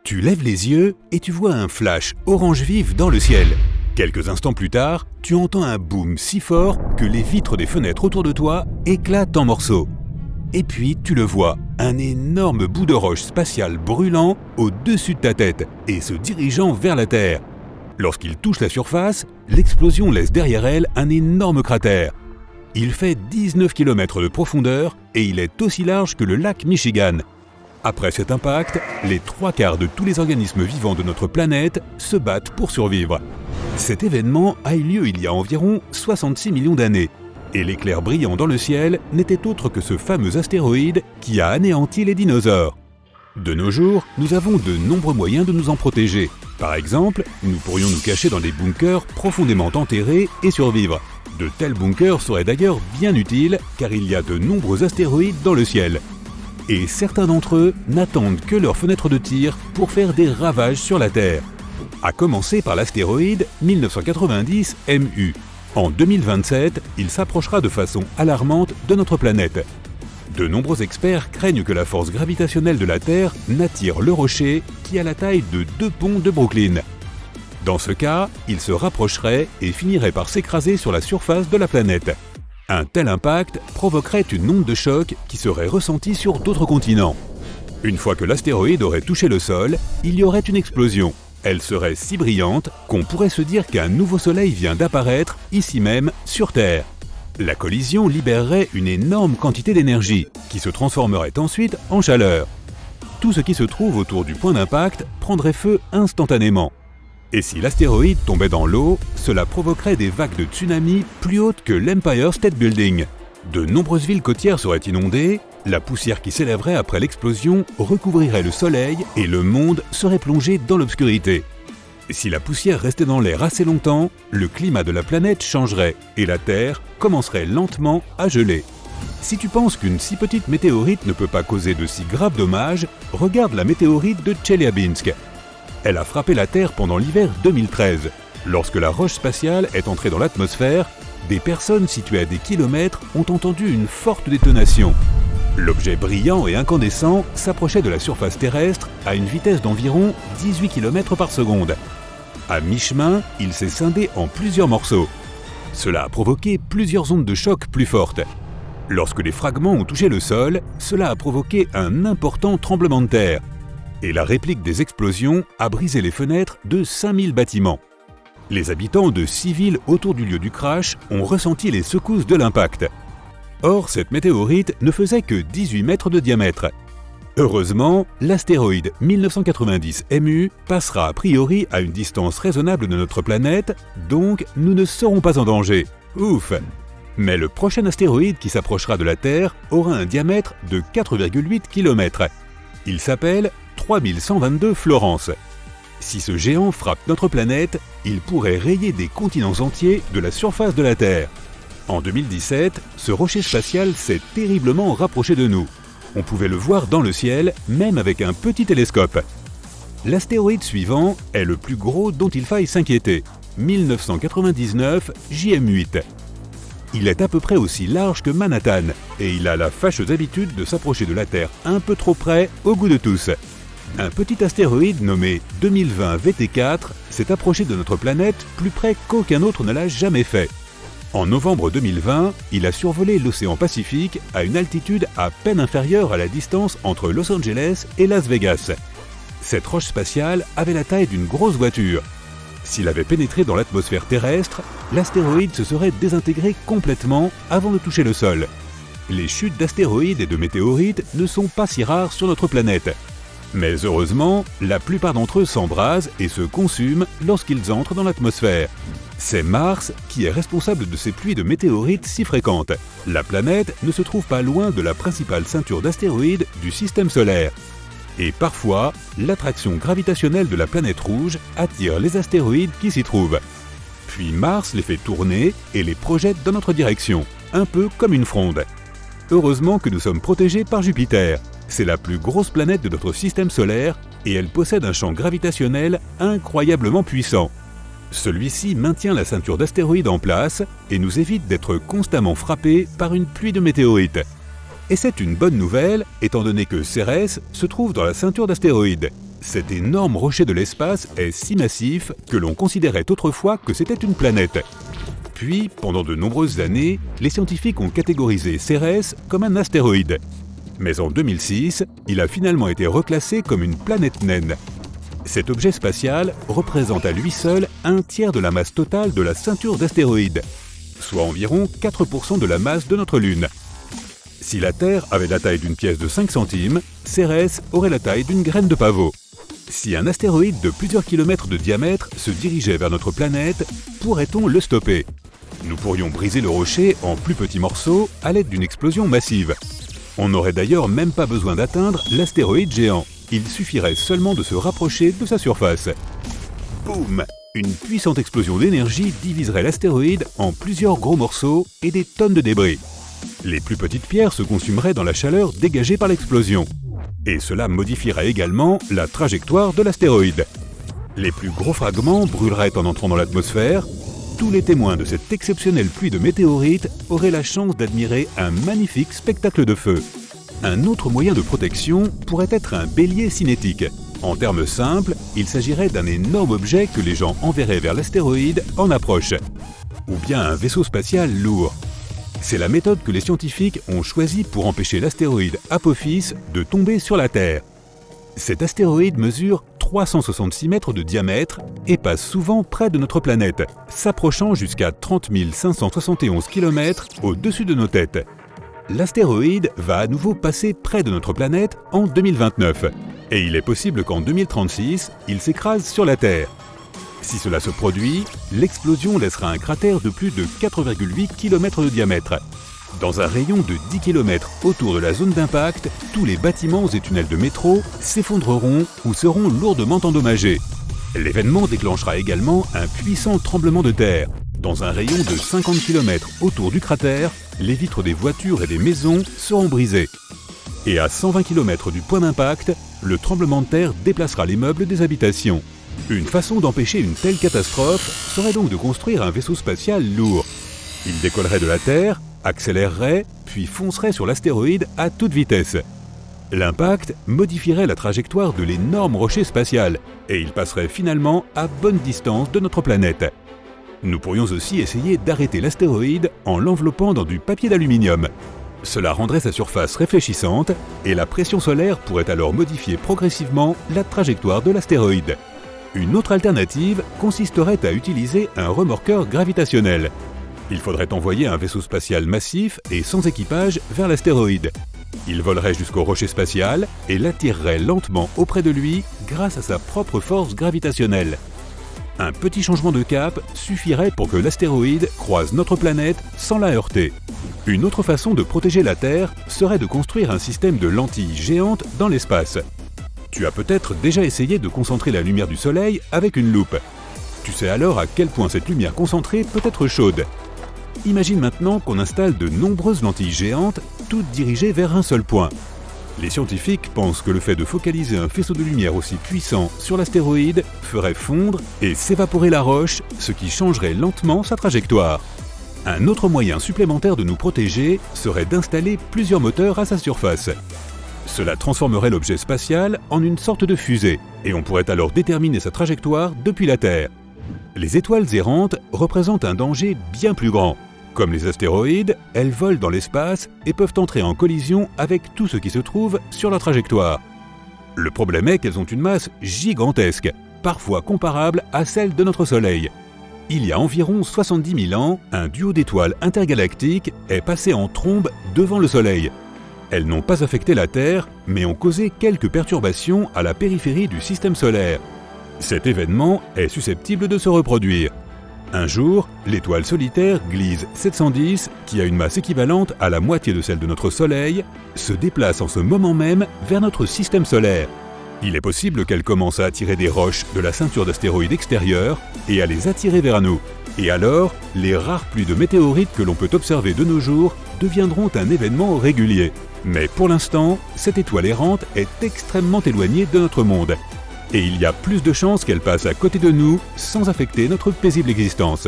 Tu lèves les yeux et tu vois un flash orange vif dans le ciel. Quelques instants plus tard, tu entends un boom si fort que les vitres des fenêtres autour de toi éclatent en morceaux. Et puis tu le vois, un énorme bout de roche spatiale brûlant au-dessus de ta tête et se dirigeant vers la Terre. Lorsqu'il touche la surface, l'explosion laisse derrière elle un énorme cratère. Il fait 19 km de profondeur et il est aussi large que le lac Michigan. Après cet impact, les 3/4 de tous les organismes vivants de notre planète se battent pour survivre. Cet événement a eu lieu il y a environ 66 millions d'années, et l'éclair brillant dans le ciel n'était autre que ce fameux astéroïde qui a anéanti les dinosaures. De nos jours, nous avons de nombreux moyens de nous en protéger. Par exemple, nous pourrions nous cacher dans des bunkers profondément enterrés et survivre. De tels bunkers seraient d'ailleurs bien utiles car il y a de nombreux astéroïdes dans le ciel. Et certains d'entre eux n'attendent que leur fenêtre de tir pour faire des ravages sur la Terre. À commencer par l'astéroïde 1990 MU. En 2027, il s'approchera de façon alarmante de notre planète. De nombreux experts craignent que la force gravitationnelle de la Terre n'attire le rocher qui a la taille de 2 ponts de Brooklyn. Dans ce cas, il se rapprocherait et finirait par s'écraser sur la surface de la planète. Un tel impact provoquerait une onde de choc qui serait ressentie sur d'autres continents. Une fois que l'astéroïde aurait touché le sol, il y aurait une explosion. Elle serait si brillante qu'on pourrait se dire qu'un nouveau soleil vient d'apparaître ici même sur Terre. La collision libérerait une énorme quantité d'énergie qui se transformerait ensuite en chaleur. Tout ce qui se trouve autour du point d'impact prendrait feu instantanément. Et si l'astéroïde tombait dans l'eau, cela provoquerait des vagues de tsunami plus hautes que l'Empire State Building. De nombreuses villes côtières seraient inondées, la poussière qui s'élèverait après l'explosion recouvrirait le soleil et le monde serait plongé dans l'obscurité. Si la poussière restait dans l'air assez longtemps, le climat de la planète changerait et la Terre commencerait lentement à geler. Si tu penses qu'une si petite météorite ne peut pas causer de si graves dommages, regarde la météorite de Tcheliabinsk. Elle a frappé la Terre pendant l'hiver 2013. Lorsque la roche spatiale est entrée dans l'atmosphère, des personnes situées à des kilomètres ont entendu une forte détonation. L'objet brillant et incandescent s'approchait de la surface terrestre à une vitesse d'environ 18 km par seconde. À mi-chemin, il s'est scindé en plusieurs morceaux. Cela a provoqué plusieurs ondes de choc plus fortes. Lorsque les fragments ont touché le sol, cela a provoqué un important tremblement de terre. Et la réplique des explosions a brisé les fenêtres de 5000 bâtiments. Les habitants de 6 villes autour du lieu du crash ont ressenti les secousses de l'impact. Or, cette météorite ne faisait que 18 mètres de diamètre. Heureusement, l'astéroïde 1990 MU passera a priori à une distance raisonnable de notre planète, donc nous ne serons pas en danger. Ouf! Mais le prochain astéroïde qui s'approchera de la Terre aura un diamètre de 4,8 km. Il s'appelle 3122 Florence. Si ce géant frappe notre planète, il pourrait rayer des continents entiers de la surface de la Terre. En 2017, ce rocher spatial s'est terriblement rapproché de nous. On pouvait le voir dans le ciel, même avec un petit télescope. L'astéroïde suivant est le plus gros dont il faille s'inquiéter, 1999 JM8. Il est à peu près aussi large que Manhattan et il a la fâcheuse habitude de s'approcher de la Terre un peu trop près au goût de tous. Un petit astéroïde nommé 2020 VT4 s'est approché de notre planète plus près qu'aucun autre ne l'a jamais fait. En novembre 2020, il a survolé l'océan Pacifique à une altitude à peine inférieure à la distance entre Los Angeles et Las Vegas. Cette roche spatiale avait la taille d'une grosse voiture. S'il avait pénétré dans l'atmosphère terrestre, l'astéroïde se serait désintégré complètement avant de toucher le sol. Les chutes d'astéroïdes et de météorites ne sont pas si rares sur notre planète. Mais heureusement, la plupart d'entre eux s'embrasent et se consument lorsqu'ils entrent dans l'atmosphère. C'est Mars qui est responsable de ces pluies de météorites si fréquentes. La planète ne se trouve pas loin de la principale ceinture d'astéroïdes du système solaire. Et parfois, l'attraction gravitationnelle de la planète rouge attire les astéroïdes qui s'y trouvent. Puis Mars les fait tourner et les projette dans notre direction, un peu comme une fronde. Heureusement que nous sommes protégés par Jupiter. C'est la plus grosse planète de notre système solaire et elle possède un champ gravitationnel incroyablement puissant. Celui-ci maintient la ceinture d'astéroïdes en place et nous évite d'être constamment frappés par une pluie de météorites. Et c'est une bonne nouvelle, étant donné que Cérès se trouve dans la ceinture d'astéroïdes. cet énorme rocher de l'espace est si massif que l'on considérait autrefois que c'était une planète. Puis, pendant de nombreuses années, les scientifiques ont catégorisé Cérès comme un astéroïde. Mais en 2006, il a finalement été reclassé comme une planète naine. Cet objet spatial représente à lui seul un tiers de la masse totale de la ceinture d'astéroïdes, soit environ 4% de la masse de notre Lune. Si la Terre avait la taille d'une pièce de 5 centimes, Cérès aurait la taille d'une graine de pavot. Si un astéroïde de plusieurs kilomètres de diamètre se dirigeait vers notre planète, pourrait-on le stopper? Nous pourrions briser le rocher en plus petits morceaux à l'aide d'une explosion massive. On n'aurait d'ailleurs même pas besoin d'atteindre l'astéroïde géant. Il suffirait seulement de se rapprocher de sa surface. Boum! Une puissante explosion d'énergie diviserait l'astéroïde en plusieurs gros morceaux et des tonnes de débris. Les plus petites pierres se consumeraient dans la chaleur dégagée par l'explosion. Et cela modifierait également la trajectoire de l'astéroïde. Les plus gros fragments brûleraient en entrant dans l'atmosphère. Tous les témoins de cette exceptionnelle pluie de météorites auraient la chance d'admirer un magnifique spectacle de feu. Un autre moyen de protection pourrait être un bélier cinétique. En termes simples, il s'agirait d'un énorme objet que les gens enverraient vers l'astéroïde en approche. Ou bien un vaisseau spatial lourd. C'est la méthode que les scientifiques ont choisie pour empêcher l'astéroïde Apophis de tomber sur la Terre. Cet astéroïde mesure 366 mètres de diamètre et passe souvent près de notre planète, s'approchant jusqu'à 30 571 km au-dessus de nos têtes. L'astéroïde va à nouveau passer près de notre planète en 2029, et il est possible qu'en 2036, il s'écrase sur la Terre. Si cela se produit, l'explosion laissera un cratère de plus de 4,8 km de diamètre. Dans un rayon de 10 km autour de la zone d'impact, tous les bâtiments et tunnels de métro s'effondreront ou seront lourdement endommagés. L'événement déclenchera également un puissant tremblement de terre. Dans un rayon de 50 km autour du cratère, les vitres des voitures et des maisons seront brisées. Et à 120 km du point d'impact, le tremblement de terre déplacera les meubles des habitations. Une façon d'empêcher une telle catastrophe serait donc de construire un vaisseau spatial lourd. Il décollerait de la Terre, accélérerait, puis foncerait sur l'astéroïde à toute vitesse. L'impact modifierait la trajectoire de l'énorme rocher spatial, et il passerait finalement à bonne distance de notre planète. Nous pourrions aussi essayer d'arrêter l'astéroïde en l'enveloppant dans du papier d'aluminium. Cela rendrait sa surface réfléchissante, et la pression solaire pourrait alors modifier progressivement la trajectoire de l'astéroïde. Une autre alternative consisterait à utiliser un remorqueur gravitationnel. Il faudrait envoyer un vaisseau spatial massif et sans équipage vers l'astéroïde. Il volerait jusqu'au rocher spatial et l'attirerait lentement auprès de lui grâce à sa propre force gravitationnelle. Un petit changement de cap suffirait pour que l'astéroïde croise notre planète sans la heurter. Une autre façon de protéger la Terre serait de construire un système de lentilles géantes dans l'espace. Tu as peut-être déjà essayé de concentrer la lumière du soleil avec une loupe. Tu sais alors à quel point cette lumière concentrée peut être chaude. Imagine maintenant qu'on installe de nombreuses lentilles géantes, toutes dirigées vers un seul point. Les scientifiques pensent que le fait de focaliser un faisceau de lumière aussi puissant sur l'astéroïde ferait fondre et s'évaporer la roche, ce qui changerait lentement sa trajectoire. Un autre moyen supplémentaire de nous protéger serait d'installer plusieurs moteurs à sa surface. Cela transformerait l'objet spatial en une sorte de fusée, et on pourrait alors déterminer sa trajectoire depuis la Terre. Les étoiles errantes représentent un danger bien plus grand. Comme les astéroïdes, elles volent dans l'espace et peuvent entrer en collision avec tout ce qui se trouve sur leur trajectoire. Le problème est qu'elles ont une masse gigantesque, parfois comparable à celle de notre Soleil. Il y a environ 70 000 ans, un duo d'étoiles intergalactiques est passé en trombe devant le Soleil. Elles n'ont pas affecté la Terre, mais ont causé quelques perturbations à la périphérie du système solaire. Cet événement est susceptible de se reproduire. Un jour, l'étoile solitaire Gliese 710, qui a une masse équivalente à la moitié de celle de notre Soleil, se déplace en ce moment même vers notre système solaire. Il est possible qu'elle commence à attirer des roches de la ceinture d'astéroïdes extérieure et à les attirer vers nous. Et alors, les rares pluies de météorites que l'on peut observer de nos jours deviendront un événement régulier. Mais pour l'instant, cette étoile errante est extrêmement éloignée de notre monde. Et il y a plus de chances qu'elle passe à côté de nous sans affecter notre paisible existence.